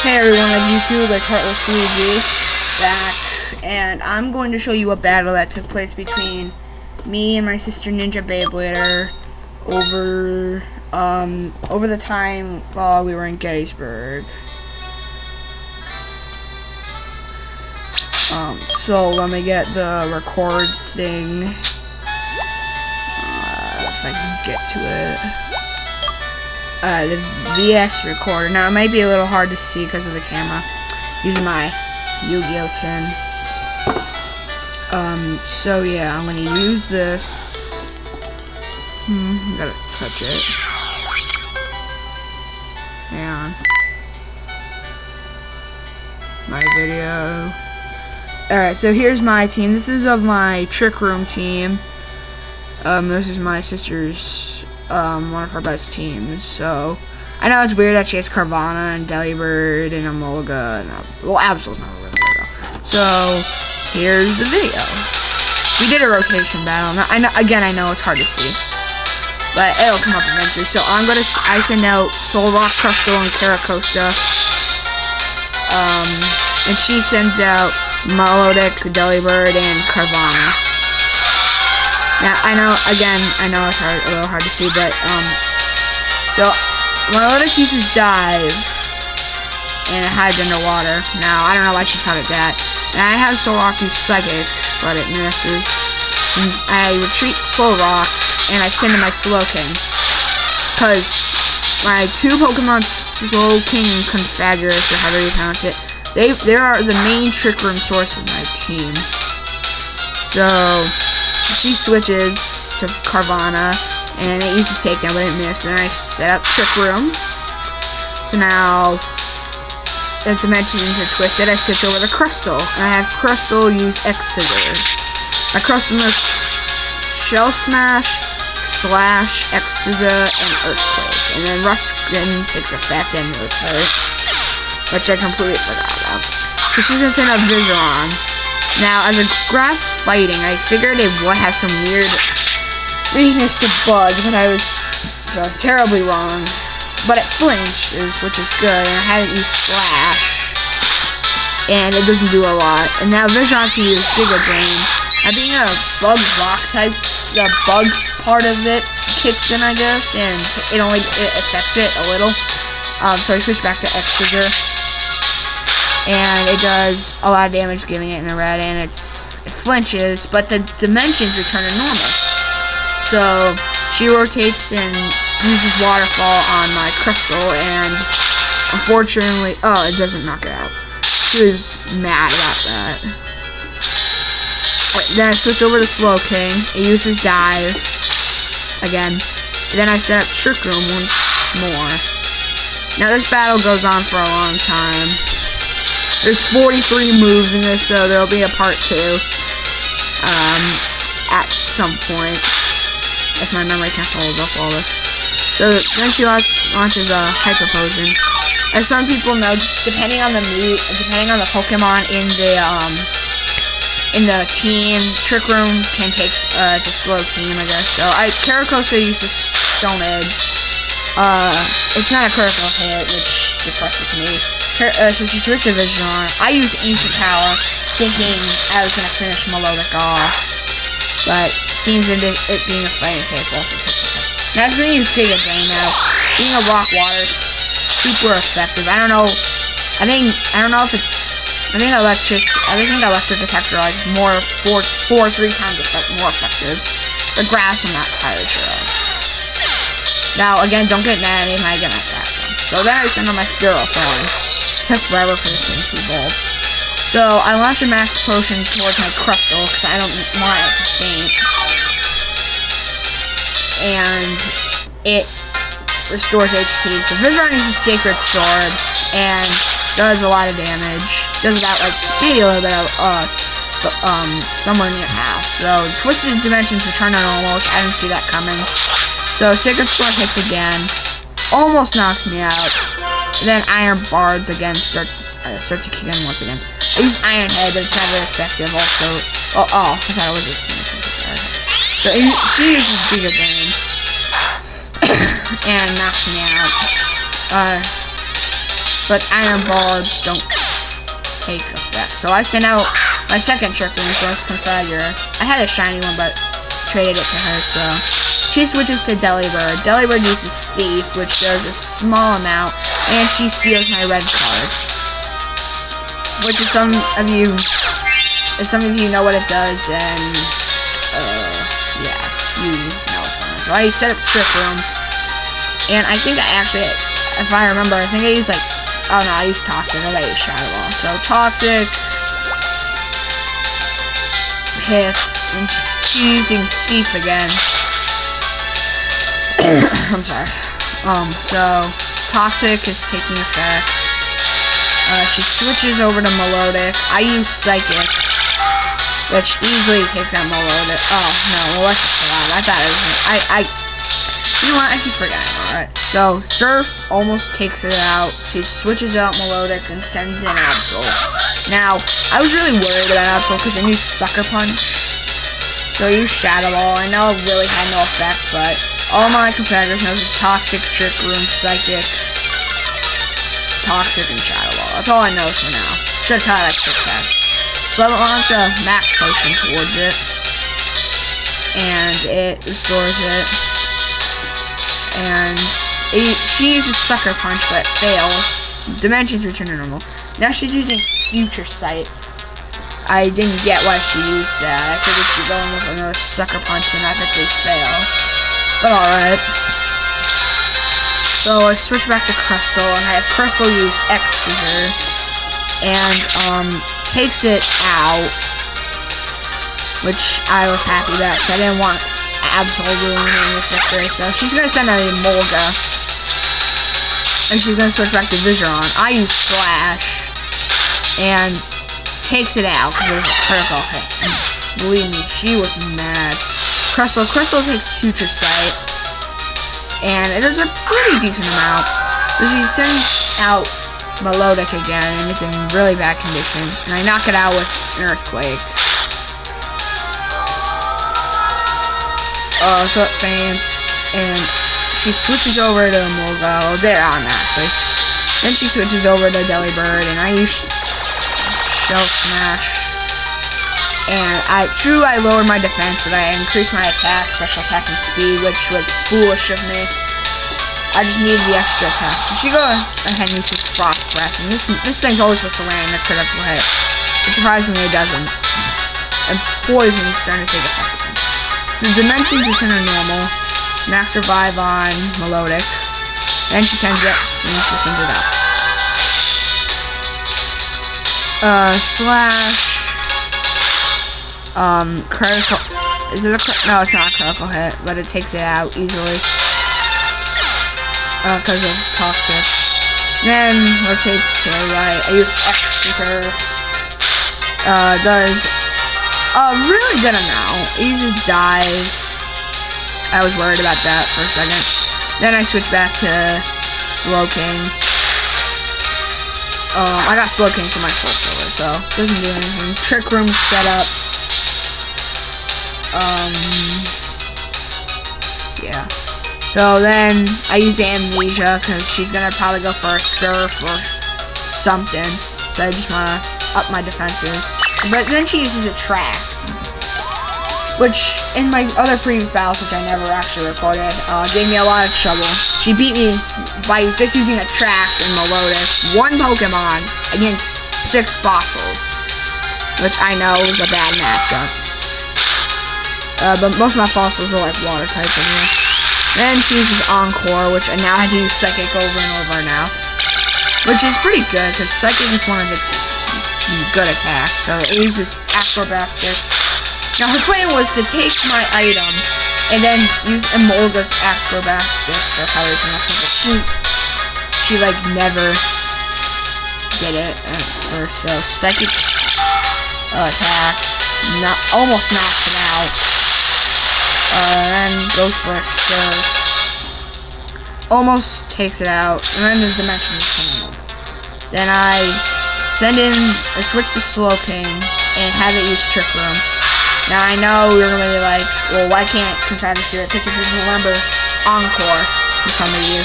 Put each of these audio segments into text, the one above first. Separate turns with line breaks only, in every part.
Hey everyone of YouTube, it's HeartlessWeegee back, and I'm going to show you a battle that took place between me and my sister NinjaBeyblader over the time while we were in Gettysburg. So let me get the record thing, if I can get to it. The VS recorder. Now it might be a little hard to see because of the camera. Using my Yu-Gi-Oh tin. So yeah, I'm gonna use this. Gotta touch it. Hang on. My video. Alright, so here's my team. This is of my Trick Room team. This is my sister's one of her best teams. So I know it's weird that she has Carvana and Delibird and Emolga and Absol's not really though. So here's the video. We did a rotation battle. Now, I know it's hard to see, but it'll come up eventually. So I send out Solrock, Crustle, and Caracosta. And she sends out Milotic, Delibird, and Carvana. Now, I know it's a little hard to see, but, so, Milotic uses Dive, and it hides underwater. Now, I don't know why she taught it that. And I have Solrock use Psychic, but it misses. And I retreat Solrock, and I send in my Slowking. Because my two Pokemon, Slowking and Confagorous, or however you pronounce it, they are the main Trick Room source of my team. So she switches to Carvana, and it uses Takedown, but it missed. And then I set up Trick Room. So now, if Dimensions are twisted, I switch over to Crustle. And I have Crustle use X-Scissor. My Crustle knows Shell Smash, Slash, X-Scissor, and Earthquake. And then Ruskin takes effect and it was hurt, which I completely forgot about. So she's gonna send up Viseron. Now, as a grass fighting, I figured it would have some weird weakness to Bug, but I was terribly wrong. But it flinches, which is good, and I haven't used Slash, and it doesn't do a lot. And now Viseron can use Giga Drain. Now, being a Bug Rock type, the Bug part of it kicks in, I guess, and it affects it a little. So I switch back to X-Scissor. And it does a lot of damage giving it in the red, and it flinches, but the dimensions return to normal. So she rotates and uses Waterfall on my Crystal, and unfortunately, it doesn't knock it out. She was mad about that. Then I switch over to Slowking. It uses Dive again. Then I set up Trick Room once more. Now this battle goes on for a long time. There's 43 moves in this, so there'll be a part 2 at some point, if my memory can hold up all this. So then she launches a Hyper Potion. As some people know, depending on the Pokemon in the team, Trick Room can take it's a slow team, I guess. So Caracosta uses Stone Edge. It's not a critical hit, which depresses me. So she switched to Viseron. I used Ancient Power, thinking I was going to finish Milotic off. But seems it being a fighting type also takes effect. Now it's going to use Giga Drain now. Being a Rock Water, it's super effective. I don't know if it's... I think electric attacks are like three times more effective. The grass I'm not entirely sure of. Now again, don't get mad at me when I get my fast one. So then I send on my Ferrothorn. Took forever for this thing to evolve. So I launch a Max Potion towards my Crustle because I don't want it to faint. And it restores HP. So Viseron uses Sacred Sword and does a lot of damage. Does about maybe a little bit of somewhere near half. So Twisted Dimensions return to normal, which I didn't see that coming. So Sacred Sword hits again. Almost knocks me out. Then Iron Bards again start to kick in once again. I use Iron Head, but it's not very effective. Also, I thought it was a. So she uses Giga Drain and knocks me out. but iron barbs don't take effect. So I sent out my second trick room, so let's configure it. I had a shiny one, but traded it to her, so she switches to Delibird. Delibird uses Thief, which does a small amount, and she steals my red card. Which if some of you know what it does, then yeah, you know what's going on. So I set up Trick Room, and I think I actually, if I remember, I think I used like, oh no, I used Toxic. I used Shadow Ball. So Toxic hits, and she's using Thief again. I'm sorry. So Toxic is taking effect. She switches over to Milotic. I use Psychic, which easily takes out Milotic. Oh no, Electric's alive. I thought it was. You know what? I keep forgetting. Alright. So Surf almost takes it out. She switches out Milotic and sends in Absol. Now, I was really worried about Absol because I knew Sucker Punch. So I used Shadow Ball. I know it really had no effect, but all my configurations knows is Toxic, Trick Room, Psychic, Toxic, and Shadow Ball. That's all I know for now. Should try like Quick Tag. So I launch a Max Potion towards it, and it restores it. And she uses Sucker Punch, but it fails. Dimensions return to normal. Now she's using Future Sight. I didn't get why she used that. I figured she'd go in with another Sucker Punch and epically fail. But alright. So I switch back to Crystal, and I have Crystal use X-Scissor, and takes it out, which I was happy about, because I didn't want Absol ruining this victory. So she's going to send a Molga, and she's going to switch back to Vigeron. I use Slash, and takes it out, because it was a critical hit. And believe me, she was mad. Crystal takes Future Sight, and it is a pretty decent amount. So she sends out Milotic again, and it's in really bad condition, and I knock it out with an Earthquake. So it faints, and she switches over to Molga. There automatically. Then she switches over to Delibird, and I use Shell Smash. And I lowered my defense, but I increased my attack, special attack, and speed, which was foolish of me. I just needed the extra attack. So she goes ahead and uses Frost Breath, and this thing's always supposed to land a critical hit. But surprisingly, it doesn't. And Poison is starting to take effect again. So Dimensions return to normal. Max Revive on Milotic. Then she sends it, and she sends it out. Slash. Critical. Is it a no? It's not a critical hit, but it takes it out easily. Because of Toxic. Then rotates to the right. I use X-Scissor. Does a really good amount. It uses Dive. I was worried about that for a second. Then I switch back to Slowking. I got Slowking for my Soul Silver, so it doesn't do anything. Trick Room set up. Yeah. So then I use Amnesia because she's gonna probably go for a Surf or something. So I just wanna up my defenses. But then she uses Attract, which in my other previous battles, which I never actually recorded, gave me a lot of trouble. She beat me by just using Attract and Milotic, one Pokemon against 6 fossils, which I know is a bad matchup. But most of my fossils are like water types anyway. Then she uses Encore, which I now have to use Psychic over and over now. Which is pretty good, because Psychic is one of its good attacks. So it uses Acrobatics. Now her plan was to take my item, and then use Emolga's Acrobatics, or how you pronounce it, but she like never did it at first. So Psychic attacks, almost knocks it out. Then goes for a Surf. Almost takes it out. And then there's Dimension Return. Then I switch to Slowking and have it use Trick Room. Now I know you're gonna be like, well, why can't Confederacy do it? Because if you remember Encore, for some of you.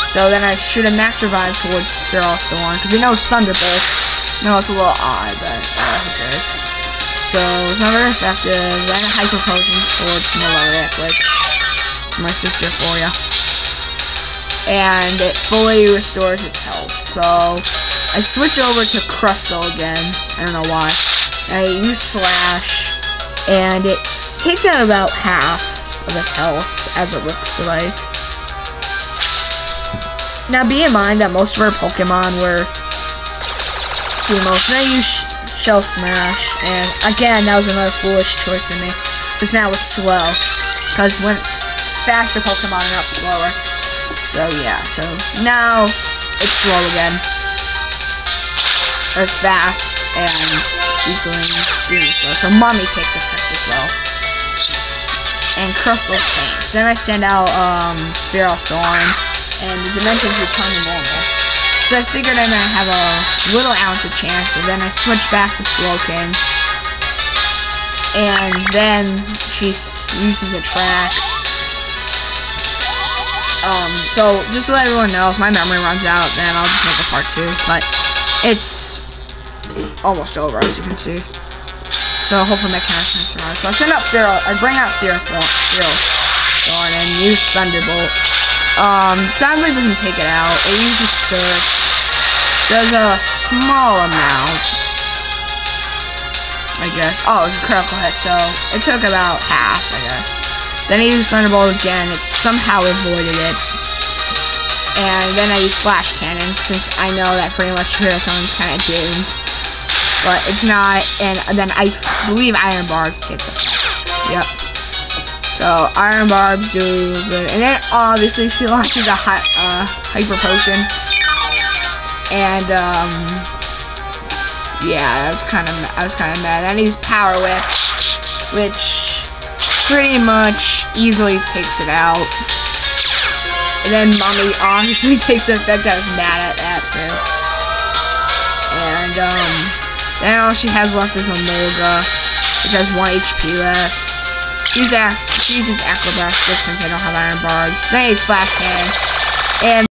So then I shoot a max revive towards Feral Thorn, because it knows Thunderbolt. No, it's a little odd, but who cares. So it's not very effective. Then a Hyper Potion towards Milotic, which is my sister for ya. And it fully restores its health. So I switch over to Crustle again. I don't know why. I use Slash, and it takes out about half of its health, as it looks like. Now, be in mind that most of our Pokemon were the most. Then I use Shell Smash, and again, that was another foolish choice of me, because now it's slow. Because when it's faster Pokemon, are not slower. So yeah, so now it's slow again. Or it's fast and equaling extremely slow. So Mummy takes effect as well. And Crustle faints. Then I send out Feral Thorn, and the dimensions return to normal. So I figured I might have a little ounce of chance, but then I switch back to Slowking. And then she uses Attract. So just to let everyone know, if my memory runs out, then I'll just make a part 2. But it's almost over, as you can see. So hopefully my character can survive. So I send out I bring out Feral Thorn and use Thunderbolt. Sounds like it doesn't take it out. It uses Surf. Does a small amount, I guess. Oh, it was a critical hit, so it took about half, I guess. Then I used Thunderbolt again. It somehow avoided it. And then I used Flash Cannon, since I know that pretty much Marathon's kind of doomed. But it's not, and then I believe Iron Barbs take effect. Yep. So Iron Barbs do good, and then obviously she launches a Hyper Potion, and yeah, I was kind of mad. I used Power Whip, which pretty much easily takes it out. And then Mummy obviously takes effect. I was mad at that too. And then all she has left is Omega, which has 1 HP left. She uses Acrobatic since I don't have Iron Barbs. Then it's Flash Cannon. And